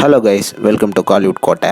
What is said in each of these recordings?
Hello guys, welcome to Kollywood கோட்டை.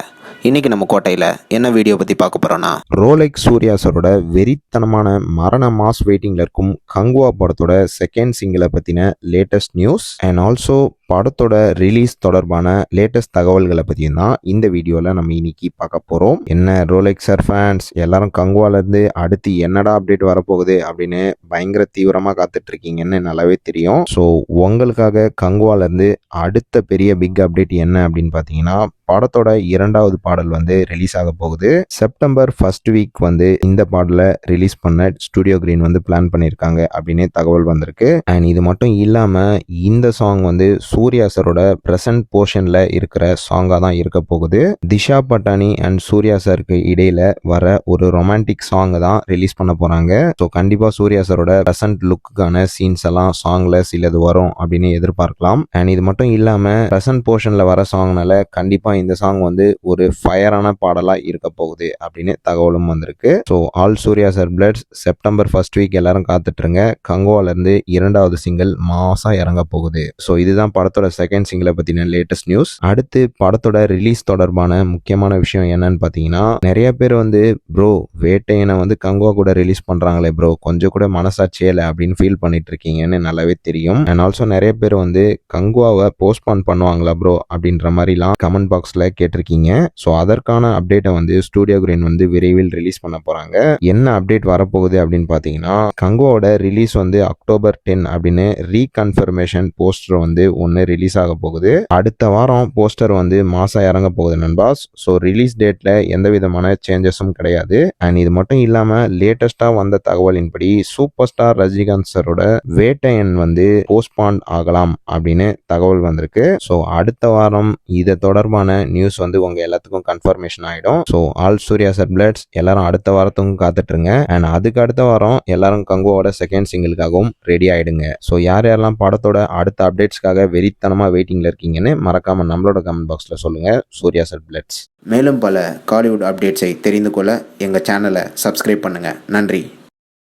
இன்றைக்கி நம்ம கோட்டையில் என்ன வீடியோ பற்றி பார்க்க போகிறோன்னா, ரோலெக்ஸ் சூர்யா சாரோட வெறித்தனமான மரண மாஸ் வெயிட்டிங்கில் இருக்கும் கங்குவா படத்தோட செகண்ட் சிங்கிளை பற்றின லேட்டஸ்ட் நியூஸ் அண்ட் ஆல்சோ படத்தோட ரிலீஸ் தொடர்பான லேட்டஸ்ட் தகவல்களை பற்றியும் தான் இந்த வீடியோவில் நம்ம இன்னைக்கு பார்க்க போகிறோம். என்ன ரோலெக்ஸர் ஃபேன்ஸ் எல்லாரும் கங்குவாலேருந்து அடுத்து என்னடா அப்டேட் வரப்போகுது அப்படின்னு பயங்கர தீவிரமாக காத்துட்ருக்கீங்கன்னு நல்லாவே தெரியும். ஸோ உங்களுக்காக கங்குவாலேருந்து அடுத்த பெரிய பிக் அப்டேட் என்ன அப்படின்னு பார்த்தீங்கன்னா, படத்தோட இரண்டாவது பாடல் வந்து ரிலீஸ் ஆக போகுது. செப்டம்பர் ஃபர்ஸ்ட் வீக் வந்து இந்த பாடலை ரிலீஸ் பண்ண ஸ்டுடியோ கிரீன் வந்து பிளான் பண்ணியிருக்காங்க அப்படின்னு தகவல் வந்திருக்கு. அண்ட் இது மட்டும் இல்லாமல் இந்த சாங் வந்து சூர்யா சாரோட ப்ரெசன்ட் போர்ஷனில் இருக்கிற சாங்காக தான் இருக்க போகுது. திஷா பட்டானி அண்ட் சூர்யா சாருக்கு இடையில வர ஒரு ரொமான்டிக் சாங் தான் ரிலீஸ் பண்ண போகிறாங்க. ஸோ கண்டிப்பாக சூர்யா சாரோட ப்ரெசன்ட் லுக்குக்கான சீன்ஸ் எல்லாம் சாங்கில் சிலது வரும் அப்படின்னு எதிர்பார்க்கலாம். அண்ட் இது மட்டும் இல்லாமல் ப்ரெசன்ட் போர்ஷனில் வர சாங்னால கண்டிப்பாக இந்த சாங் வந்து ஒரு ஃபயரான பாடலா இருக்க போகுது அப்படின்னு தகவலும் வந்திருக்கு. So all Surya sir பிளட்ஸ் September first week எல்லாரும் காத்துட்டுருங்க. கங்குவால இருந்து இரண்டாவது சிங்கிள் மாசா இறங்க போகுது. ஸோ இதுதான் படத்தோட செகண்ட் சிங்கிளை பத்தின லேட்டஸ்ட் நியூஸ். அடுத்து படத்தோட ரிலீஸ் தொடர்பான முக்கியமான விஷயம் என்னன்னு பாத்தீங்கன்னா, நிறைய பேர் வந்து ப்ரோ வேட்டையனை வந்து கங்குவா கூட ரிலீஸ் பண்றாங்களே ப்ரோ, கொஞ்சம் கூட மனசாட்சியல அப்படின்னு ஃபீல் பண்ணிட்டு இருக்கீங்கன்னு நல்லாவே தெரியும். அண்ட் ஆல்சோ நிறைய பேர் வந்து கங்குவாவை போஸ்ட்பான் பண்ணுவாங்களா ப்ரோ அப்படின்ற மாதிரிலாம் கமெண்ட் பாக்ஸ்ல கேட்டிருக்கீங்க. ஸோ அதற்கான அப்டேட்டை வந்து ஸ்டுடியோ கிரீன் வந்து விரைவில் ரிலீஸ் பண்ண போறாங்க. என்ன அப்டேட் வரப்போகுது அப்படின்னு பாத்தீங்கன்னா, கங்குவாவோட ரிலீஸ் வந்து அக்டோபர் 10 அப்படின்னு ரீகன்ஃபர்மேஷன் போஸ்டர் வந்து ஒன்று ரிலீஸ் ஆக போகுது. அடுத்த வாரம் போஸ்டர் வந்து மாசா இறங்க போகுது நண்பாஸ். ஸோ ரிலீஸ் டேட்ல எந்த விதமான சேஞ்சஸும் கிடையாது. அண்ட் இது மட்டும் இல்லாம லேட்டஸ்டா வந்த தகவலின்படி சூப்பர் ஸ்டார் ரஜினிகாந்த் சாரோட வேட்டையன் வந்து போஸ்ட்பான் ஆகலாம் அப்படின்னு தகவல் வந்திருக்கு. ஸோ அடுத்த வாரம் இதை தொடர்பான நியூஸ் வந்து உங்க எல்லாத்துக்கும் கன்ஃபர்மேஷன் ஆயிடும். ஸோ ஆல் சூர்யா சார் பிளட்ஸ் எல்லாரும் அடுத்த வாரத்துக்கும் காத்துட்டுருங்க. அண்ட் அதுக்கு அடுத்த வாரம் எல்லாரும் கங்குவோட செகண்ட் சிங்கிளுக்காகவும் ரெடி ஆயிடுங்க. ஸோ யார் யாரெல்லாம் படத்தோட அடுத்த அப்டேட்ஸ்க்காக வெறித்தனமா வெயிட்டிங்ல இருக்கீங்கன்னு மறக்காம நம்மளோட கமெண்ட் பாக்ஸ்ல சொல்லுங்க. சூர்யா சார் பிளட்ஸ். மேலும் பல காலிவுட் அப்டேட்ஸை தெரிந்து கொள்ள எங்கள் சேனலை சப்ஸ்கிரைப் பண்ணுங்கள். நன்றி.